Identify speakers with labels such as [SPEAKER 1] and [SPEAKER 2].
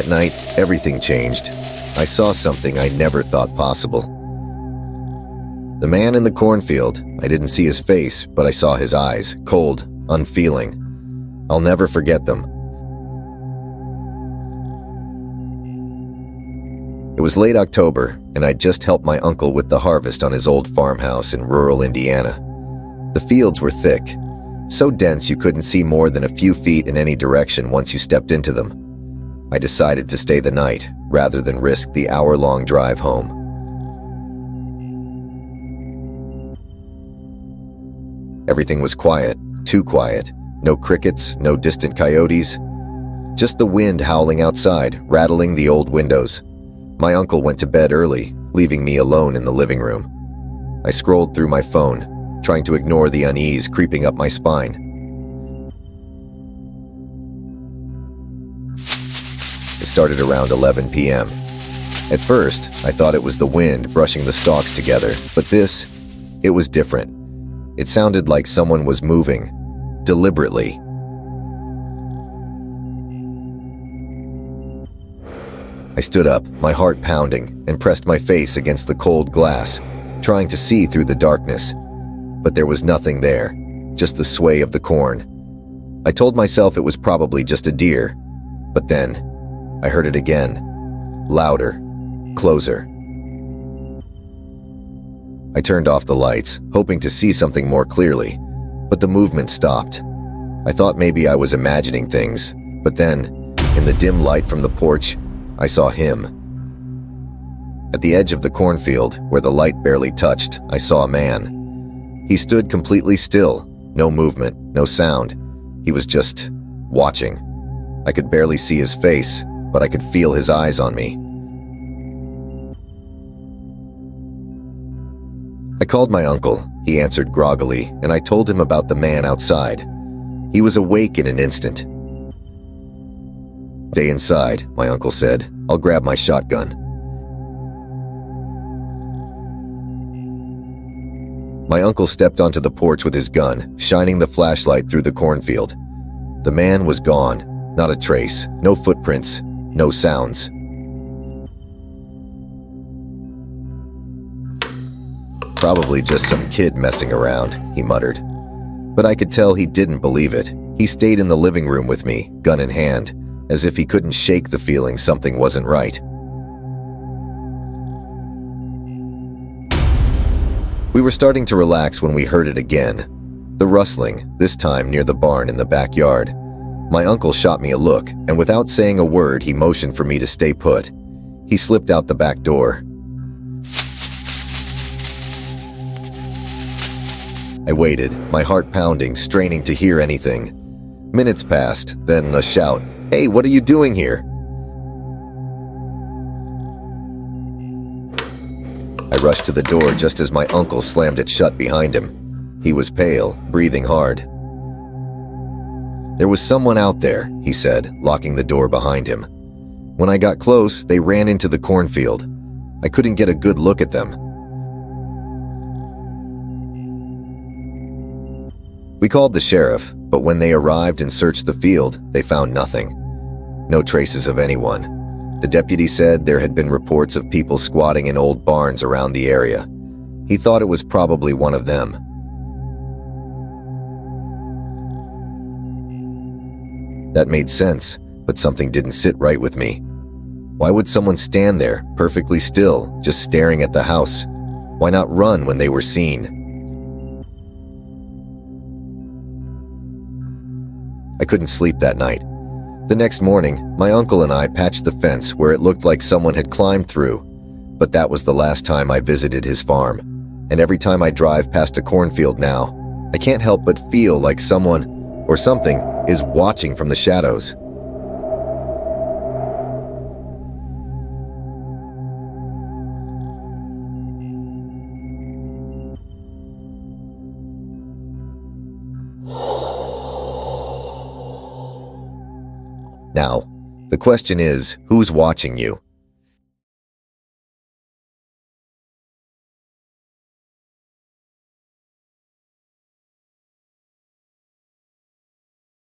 [SPEAKER 1] That night, everything changed. I saw something I never thought possible. The man in the cornfield, I didn't see his face, but I saw his eyes, cold, unfeeling. I'll never forget them. It was late October, and I'd just helped my uncle with the harvest on his old farmhouse in rural Indiana. The fields were thick, so dense you couldn't see more than a few feet in any direction once you stepped into them. I decided to stay the night, rather than risk the hour-long drive home. Everything was quiet, too quiet. No crickets, no distant coyotes. Just the wind howling outside, rattling the old windows. My uncle went to bed early, leaving me alone in the living room. I scrolled through my phone, trying to ignore the unease creeping up my spine. It started around 11 p.m. At first, I thought it was the wind brushing the stalks together, but it was different. It sounded like someone was moving, deliberately. I stood up, my heart pounding, and pressed my face against the cold glass, trying to see through the darkness. But there was nothing there, just the sway of the corn. I told myself it was probably just a deer, but then I heard it again, louder, closer. I turned off the lights, hoping to see something more clearly, but the movement stopped. I thought maybe I was imagining things, but then, in the dim light from the porch, I saw him. At the edge of the cornfield, where the light barely touched, I saw a man. He stood completely still, no movement, no sound. He was just watching. I could barely see his face, but I could feel his eyes on me. I called my uncle. He answered groggily, and I told him about the man outside. He was awake in an instant. "Stay inside," my uncle said. "I'll grab my shotgun." My uncle stepped onto the porch with his gun, shining the flashlight through the cornfield. The man was gone. Not a trace, no footprints, no sounds. "Probably just some kid messing around," he muttered. But I could tell he didn't believe it. He stayed in the living room with me, gun in hand, as if he couldn't shake the feeling something wasn't right. We were starting to relax when we heard it again. The rustling, this time near the barn in the backyard. My uncle shot me a look, and without saying a word, he motioned for me to stay put. He slipped out the back door. I waited, my heart pounding, straining to hear anything. Minutes passed, then a shout, "Hey, what are you doing here?" I rushed to the door just as my uncle slammed it shut behind him. He was pale, breathing hard. "There was someone out there," he said, locking the door behind him. When I got close, they ran into the cornfield. I couldn't get a good look at them. We called the sheriff, but when they arrived and searched the field, they found nothing. No traces of anyone. The deputy said there had been reports of people squatting in old barns around the area. He thought it was probably one of them. That made sense, but something didn't sit right with me. Why would someone stand there, perfectly still, just staring at the house? Why not run when they were seen? I couldn't sleep that night. The next morning, my uncle and I patched the fence where it looked like someone had climbed through. But that was the last time I visited his farm. And every time I drive past a cornfield now, I can't help but feel like someone, or something, is watching from the shadows. Now, the question is, who's watching you?